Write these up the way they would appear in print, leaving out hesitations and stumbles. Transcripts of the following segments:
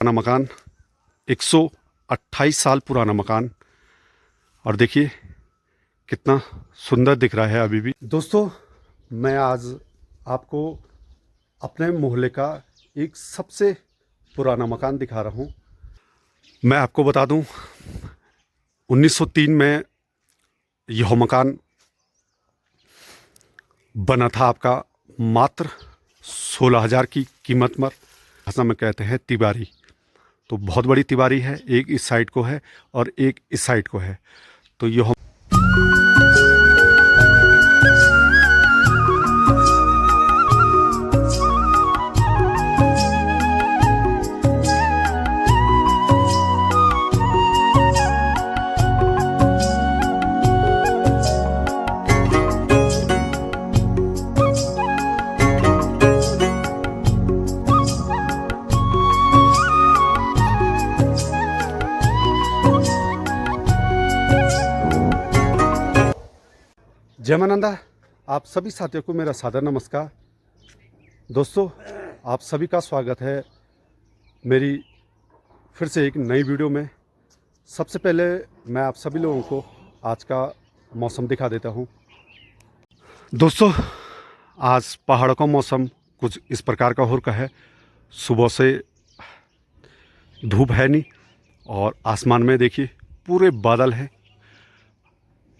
पुराना मकान, 128 साल पुराना मकान। और देखिए कितना सुंदर दिख रहा है अभी भी। दोस्तों, मैं आज आपको अपने मोहल्ले का एक सबसे पुराना मकान दिखा रहा हूँ। मैं आपको बता दूँ, 1903 में यह मकान बना था आपका मात्र 16,000 की कीमत पर। भाषा में कहते हैं तिवारी। तो बहुत बड़ी तिवारी है, एक इस साइड को है और एक इस साइड को है। तो यह जय मानंदा। आप सभी साथियों को मेरा सादर नमस्कार। दोस्तों, आप सभी का स्वागत है मेरी फिर से एक नई वीडियो में। सबसे पहले मैं आप सभी लोगों को आज का मौसम दिखा देता हूं। दोस्तों, आज पहाड़ों का मौसम कुछ इस प्रकार का हो रखा है। सुबह से धूप है नहीं और आसमान में देखिए पूरे बादल हैं।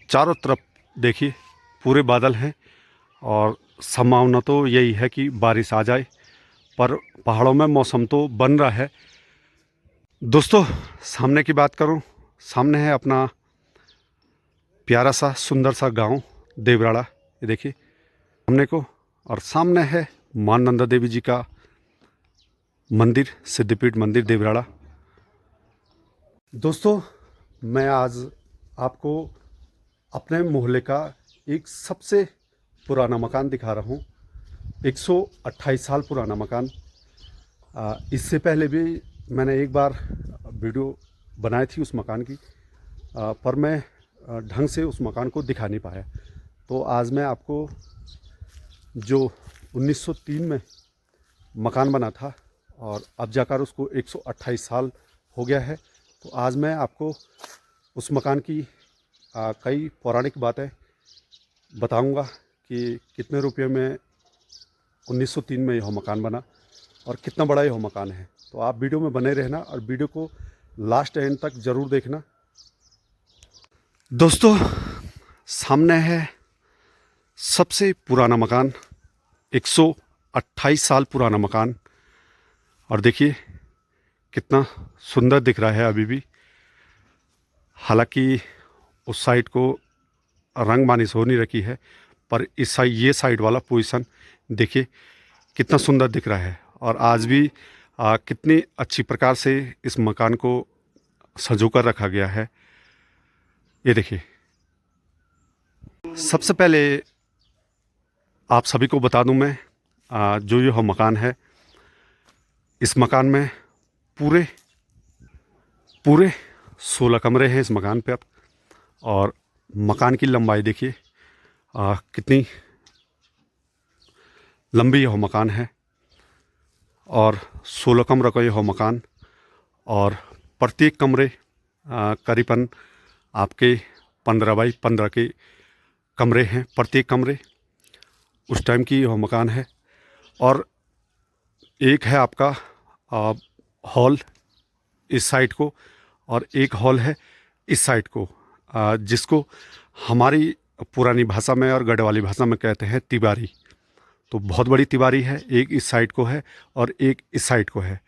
चारों तरफ देखिए पूरे बादल हैं और संभावना तो यही है कि बारिश आ जाए, पर पहाड़ों में मौसम तो बन रहा है। दोस्तों, सामने की बात करूं, सामने है अपना प्यारा सा सुंदर सा गांव देवराड़ा। ये देखिए सामने को, और सामने है मां नंदा देवी जी का मंदिर, सिद्धपीठ मंदिर देवराड़ा। दोस्तों, मैं आज आपको अपने मोहल्ले का एक सबसे पुराना मकान दिखा रहा हूँ। 128 साल पुराना मकान। इससे पहले भी मैंने एक बार वीडियो बनाई थी उस मकान की, पर मैं ढंग से उस मकान को दिखा नहीं पाया। तो आज मैं आपको जो 1903 में मकान बना था और अब जाकर उसको 128 साल हो गया है, तो आज मैं आपको उस मकान की कई पौराणिक बातें बताऊंगा कि कितने रुपये में 1903 में यह मकान बना और कितना बड़ा यह मकान है। तो आप वीडियो में बने रहना और वीडियो को लास्ट एंड तक ज़रूर देखना। दोस्तों, सामने है सबसे पुराना मकान, 128 साल पुराना मकान। और देखिए कितना सुंदर दिख रहा है अभी भी। हालांकि उस साइड को रंग मानिश हो नहीं रखी है, पर इस साइड, ये साइड वाला पोजीशन देखिए कितना सुंदर दिख रहा है। और आज भी कितनी अच्छी प्रकार से इस मकान को सजो कर रखा गया है। ये देखिए, सबसे पहले आप सभी को बता दूं मैं, जो यह मकान है, इस मकान में पूरे पूरे 16 कमरे हैं इस मकान पर। और मकान की लंबाई देखिए कितनी लंबी यह मकान है। और 16 कमरों का यह मकान, और प्रत्येक कमरे करीबन आपके 15 बाई 15 के कमरे हैं प्रत्येक कमरे। उस टाइम की यह मकान है। और एक है आपका हॉल इस साइड को, और एक हॉल है इस साइड को, जिसको हमारी पुरानी भाषा में और गढ़वाली भाषा में कहते हैं तिवारी। तो बहुत बड़ी तिवारी है, एक इस साइड को है और एक इस साइड को है।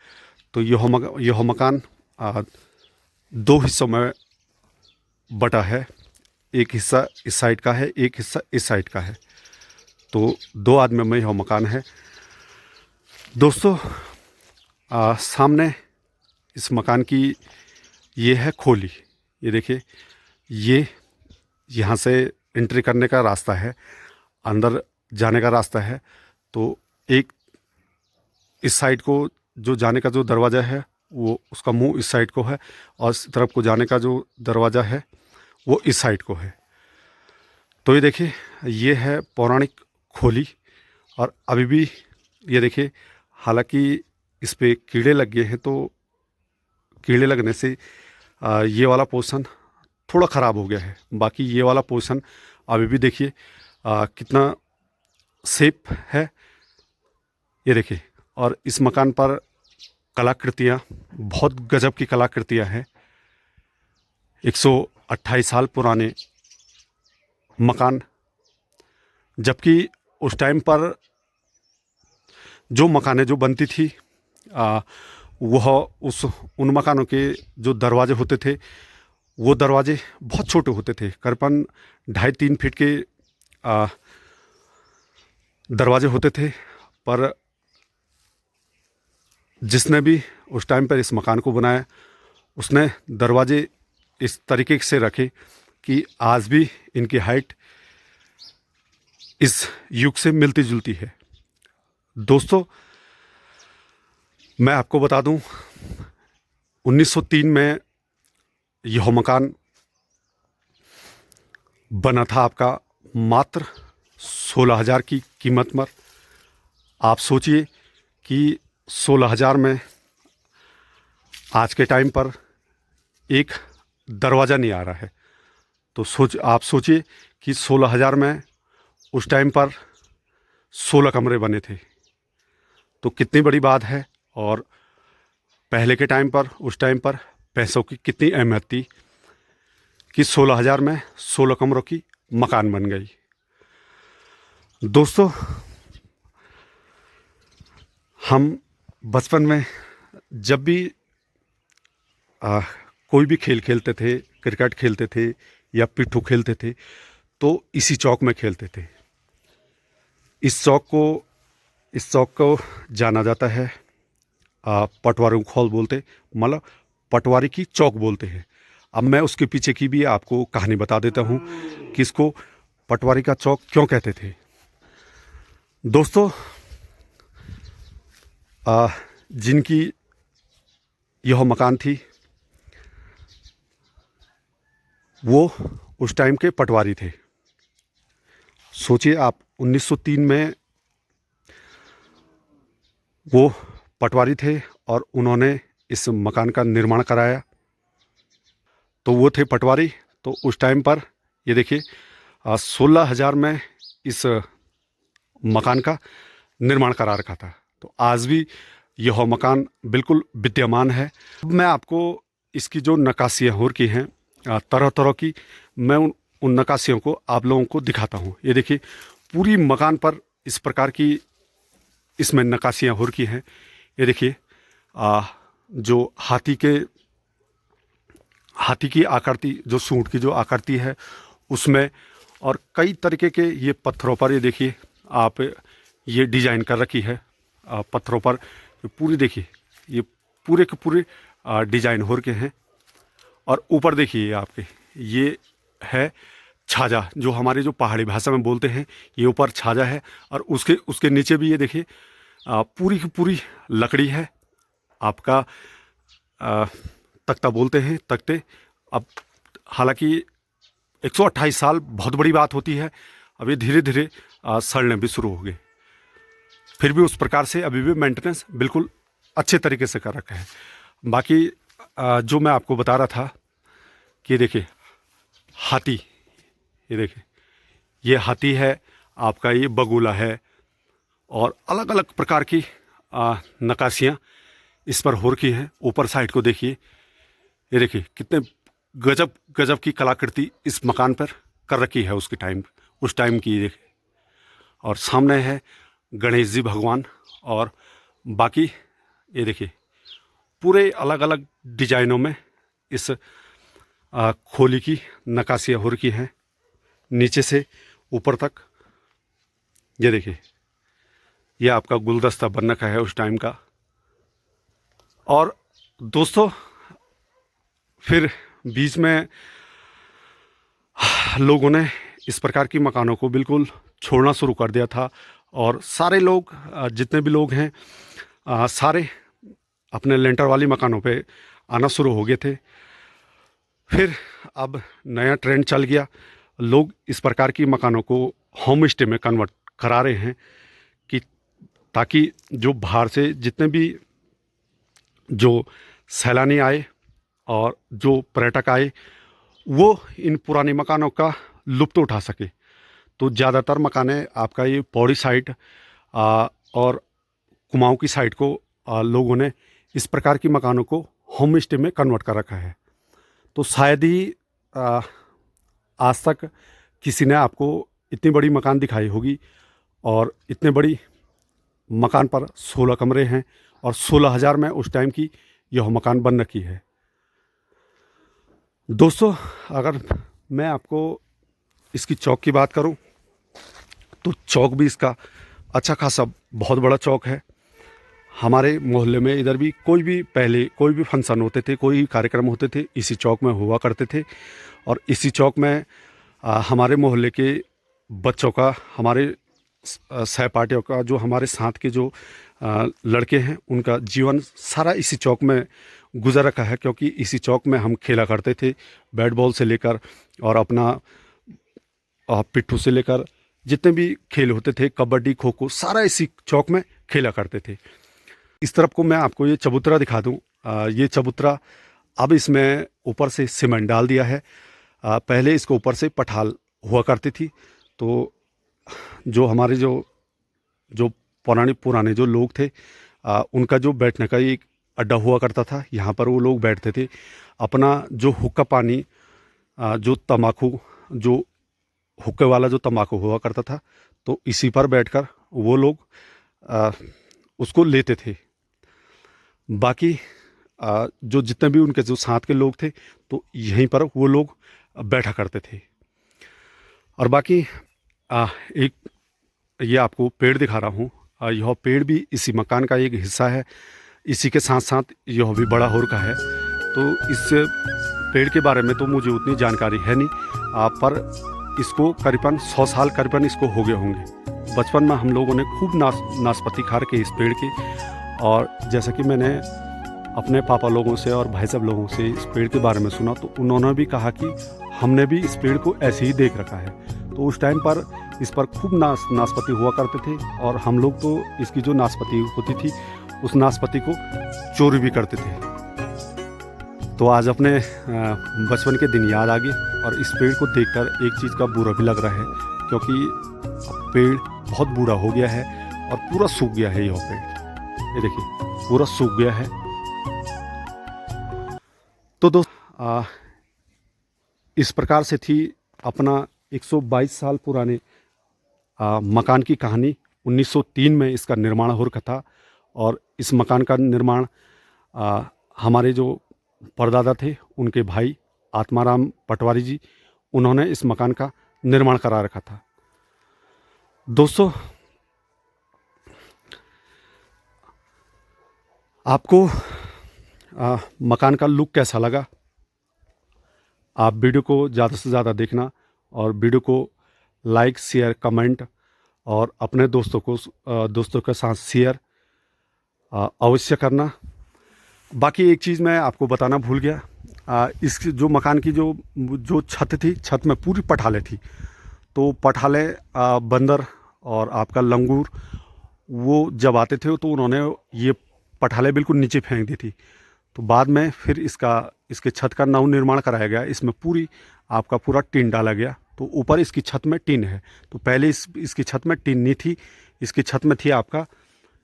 तो यह मकान दो हिस्सों में बटा है। एक हिस्सा इस साइड का है, एक हिस्सा इस साइड का है। तो 2 आदमी में यह मकान है। दोस्तों, सामने इस मकान की ये है खोली। ये देखिए, ये यहाँ से एंट्री करने का रास्ता है, अंदर जाने का रास्ता है। तो एक इस साइड को जो जाने का जो दरवाज़ा है, वो उसका मुंह इस साइड को है, और इस तरफ को जाने का जो दरवाज़ा है वो इस साइड को है। तो ये देखिए, ये है पौराणिक खोली। और अभी भी ये देखिए, हालांकि इस पे कीड़े लग गए हैं, तो कीड़े लगने से ये वाला पोर्शन थोड़ा ख़राब हो गया है। बाकी ये वाला पोर्शन अभी भी देखिए कितना सेफ है, ये देखिए। और इस मकान पर कलाकृतियाँ, बहुत गजब की कलाकृतियाँ हैं। 128 साल पुराने मकान, जबकि उस टाइम पर जो मकानें जो बनती थी वह उन मकानों के जो दरवाजे होते थे वो दरवाजे बहुत छोटे होते थे, करीबन 2.5-3 फीट के दरवाजे होते थे। पर जिसने भी उस टाइम पर इस मकान को बनाया उसने दरवाजे इस तरीके से रखे कि आज भी इनकी हाइट इस युग से मिलती जुलती है। दोस्तों, मैं आपको बता दूं, 1903 में यह मकान बना था आपका मात्र 16,000 की कीमत पर। आप सोचिए कि 16,000 में आज के टाइम पर एक दरवाज़ा नहीं आ रहा है। तो आप सोचिए कि 16,000 में उस टाइम पर 16 कमरे बने थे, तो कितनी बड़ी बात है। और पहले के टाइम पर, उस टाइम पर पैसों की कितनी अहमियत थी कि 16,000 में 16 कमरों की मकान बन गई। दोस्तों, हम बचपन में जब भी कोई भी खेल खेलते थे, क्रिकेट खेलते थे या पिट्ठू खेलते थे, तो इसी चौक में खेलते थे। इस चौक को जाना जाता है पटवारी खोल बोलते, मतलब पटवारी की चौक बोलते हैं। अब मैं उसके पीछे की भी आपको कहानी बता देता हूँ कि इसको पटवारी का चौक क्यों कहते थे। दोस्तों, जिनकी यह मकान थी वो उस टाइम के पटवारी थे। सोचिए आप, 1903 में वो पटवारी थे और उन्होंने इस मकान का निर्माण कराया। तो वो थे पटवारी। तो उस टाइम पर ये देखिए 16,000 में इस मकान का निर्माण करा रखा था। तो आज भी यह मकान बिल्कुल विद्यमान है। अब मैं आपको इसकी जो नक्काशियाँ हो रखी हैं तरह तरह की, मैं उन नक्काशियों को आप लोगों को दिखाता हूँ। ये देखिए पूरी मकान पर इस प्रकार की इसमें नक्काशियाँ हो रखी हैं। ये देखिए जो हाथी की आकृति, जो सूंड की जो आकृति है उसमें, और कई तरीके के ये पत्थरों पर, ये देखिए आप, ये डिजाइन कर रखी है पत्थरों पर। पूरी देखिए ये पूरे के पूरे डिजाइन हो रखे हैं। और ऊपर देखिए आपके ये है छाजा, जो हमारे जो पहाड़ी भाषा में बोलते हैं, ये ऊपर छाजा है। और उसके नीचे भी ये देखिए पूरी की पूरी लकड़ी है आपका, तख्ता बोलते हैं, तख्ते। अब हालांकि 128 साल बहुत बड़ी बात होती है। अब ये धीरे धीरे सड़ने भी शुरू हो गए, फिर भी उस प्रकार से अभी भी मेंटेनेंस बिल्कुल अच्छे तरीके से कर रखा है। बाकी जो मैं आपको बता रहा था कि देखिए हाथी, ये देखिए ये हाथी है आपका, ये बगुला है, और अलग अलग प्रकार की नक्काशियाँ इस पर हो रखी हैं। ऊपर साइड को देखिए, ये देखिए कितने गजब की कलाकृति इस मकान पर कर रखी है उस टाइम की। देखिए, और सामने है गणेश जी भगवान, और बाकी ये देखिए पूरे अलग अलग डिजाइनों में इस खोली की नक्काशियाँ हो रखी हैं नीचे से ऊपर तक। ये देखिए ये आपका गुलदस्ता बन रखा है उस टाइम का। और दोस्तों, फिर बीच में लोगों ने इस प्रकार की मकानों को बिल्कुल छोड़ना शुरू कर दिया था, और सारे लोग, जितने भी लोग हैं, सारे अपने लेंटर वाली मकानों पे आना शुरू हो गए थे। फिर अब नया ट्रेंड चल गया, लोग इस प्रकार की मकानों को होम स्टे में कन्वर्ट करा रहे हैं कि ताकि जो बाहर से जितने भी जो सैलानी आए और जो पर्यटक आए वो इन पुराने मकानों का लुत्फ़ उठा सके। तो ज़्यादातर मकानें आपका ये पौड़ी साइड और कुमाऊँ की साइड को लोगों ने इस प्रकार की मकानों को होम स्टे में कन्वर्ट कर रखा है। तो शायद ही आ, आज तक किसी ने आपको इतनी बड़ी मकान दिखाई होगी, और इतने बड़ी मकान पर 16 कमरे हैं और 16,000 में उस टाइम की यह मकान बन रखी है। दोस्तों, अगर मैं आपको इसकी चौक की बात करूं तो चौक भी इसका अच्छा खासा बहुत बड़ा चौक है। हमारे मोहल्ले में इधर भी पहले कोई भी फंक्शन होते थे, कोई कार्यक्रम होते थे, इसी चौक में हुआ करते थे। और इसी चौक में हमारे मोहल्ले के बच्चों का, हमारे सहपाठियों का, जो हमारे साथ के जो लड़के हैं, उनका जीवन सारा इसी चौक में गुजर रखा है। क्योंकि इसी चौक में हम खेला करते थे, बैट बॉल से लेकर और अपना पिट्ठू से लेकर जितने भी खेल होते थे, कबड्डी, खो खो, सारा इसी चौक में खेला करते थे। इस तरफ को मैं आपको ये चबूतरा दिखा दूं। ये चबूतरा अब इसमें ऊपर से सीमेंट डाल दिया है। पहले इसको ऊपर से पठाल हुआ करती थी। तो जो हमारे जो पुराने जो लोग थे, उनका जो बैठने का एक अड्डा हुआ करता था, यहाँ पर वो लोग बैठते थे। अपना जो हुक्का पानी, जो तम्बाकू, जो हुक्के वाला जो तम्बाकू हुआ करता था, तो इसी पर बैठकर वो लोग उसको लेते थे। बाकी जो जितने भी उनके जो साथ के लोग थे, तो यहीं पर वो लोग बैठा करते थे। और बाकी एक ये आपको पेड़ दिखा रहा हूँ। यह पेड़ भी इसी मकान का एक हिस्सा है। इसी के साथ साथ यह भी बड़ा हो रखा है। तो इस पेड़ के बारे में तो मुझे उतनी जानकारी है नहीं, पर इसको करीबन 100 साल करीबन इसको हो गए होंगे। बचपन में हम लोगों ने खूब नाशपाती खा रखे इस पेड़ के। और जैसा कि मैंने अपने पापा लोगों से और भाई साहब लोगों से इस पेड़ के बारे में सुना, तो उन्होंने भी कहा कि हमने भी इस पेड़ को ऐसे ही देख रखा है। तो उस टाइम पर इस पर खूब नाशपाती हुआ करते थे, और हम लोग तो इसकी जो नाशपाती होती थी, उस नाशपाती को चोरी भी करते थे। तो आज अपने बचपन के दिन याद आ गए, और इस पेड़ को देखकर एक चीज़ का बुरा भी लग रहा है, क्योंकि पेड़ बहुत बूढ़ा हो गया है और पूरा सूख गया है। यह पेड़, ये देखिए, पूरा सूख गया है। तो दोस्त, इस प्रकार से थी अपना 122 साल पुराने मकान की कहानी। 1903 में इसका निर्माण हो रखा था, और इस मकान का निर्माण हमारे जो परदादा थे, उनके भाई आत्माराम पटवारी जी, उन्होंने इस मकान का निर्माण करा रखा था। दोस्तों, आपको मकान का लुक कैसा लगा? आप वीडियो को ज़्यादा से ज़्यादा देखना, और वीडियो को लाइक, शेयर, कमेंट और अपने दोस्तों के साथ शेयर अवश्य करना। बाकी एक चीज़ मैं आपको बताना भूल गया। इस जो मकान की जो छत थी, छत में पूरी पठाले थी। तो पठाले, बंदर और आपका लंगूर, वो जब आते थे तो उन्होंने ये पठाले बिल्कुल नीचे फेंक दी थी। तो बाद में फिर इसके छत का नव निर्माण कराया गया। इसमें आपका पूरा टीन डाला गया। तो ऊपर इसकी छत में टीन है। तो पहले इसकी छत में टीन नहीं थी। इसकी छत में थी आपका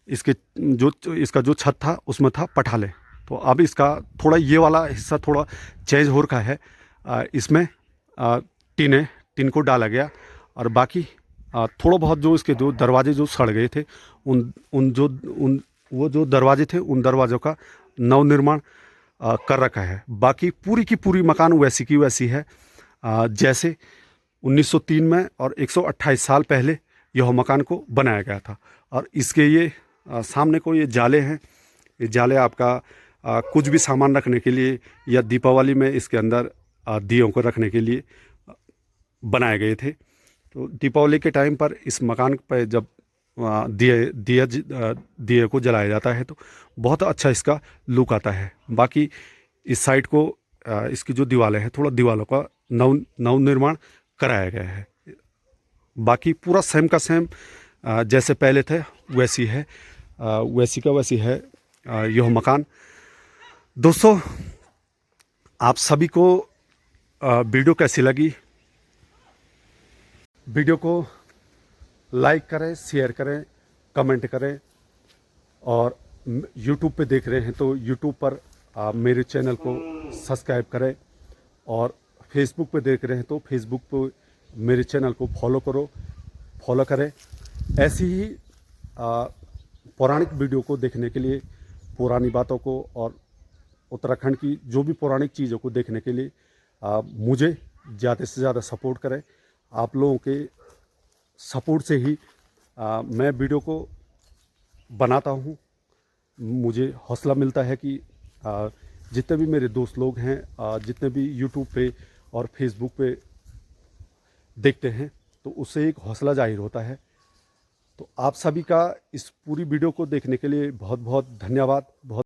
इसका जो छत था, उसमें था पठाले। तो अब इसका थोड़ा ये वाला हिस्सा थोड़ा चेंज हो रखा है। इसमें टीन को डाला गया, और बाकी थोड़ा बहुत जो इसके जो दरवाजे जो सड़ गए थे, वो जो दरवाजे थे, उन दरवाज़ों का नव निर्माण कर रखा है। बाकी पूरी की पूरी मकान वैसी की वैसी है जैसे 1903 में और 128 साल पहले यह मकान को बनाया गया था। और इसके ये सामने को ये जाले हैं। ये जाले आपका कुछ भी सामान रखने के लिए, या दीपावली में इसके अंदर दियों को रखने के लिए बनाए गए थे। तो दीपावली के टाइम पर इस मकान पर जब दिए को जलाया जाता है, तो बहुत अच्छा इसका लुक आता है। बाकी इस साइड को इसकी जो दीवारें हैं, थोड़ा दीवारों का नव निर्माण कराया गया है। बाकी पूरा सेम का सेम जैसे पहले थे वैसी है, वैसी का वैसी है यह मकान। दोस्तों, आप सभी को वीडियो कैसी लगी? वीडियो को लाइक करें, शेयर करें, कमेंट करें। और यूट्यूब पे देख रहे हैं तो यूट्यूब पर मेरे चैनल को सब्सक्राइब करें। और फेसबुक पे देख रहे हैं तो फेसबुक पे मेरे चैनल को फॉलो करें। ऐसी ही पौराणिक वीडियो को देखने के लिए, पुरानी बातों को और उत्तराखंड की जो भी पौराणिक चीज़ों को देखने के लिए मुझे ज़्यादा से ज़्यादा सपोर्ट करें। आप लोगों के सपोर्ट से ही मैं वीडियो को बनाता हूँ। मुझे हौसला मिलता है कि जितने भी मेरे दोस्त लोग हैं, जितने भी यूट्यूब पे और फेसबुक पे देखते हैं, तो उससे एक हौसला जाहिर होता है। तो आप सभी का इस पूरी वीडियो को देखने के लिए बहुत बहुत धन्यवाद। बहुत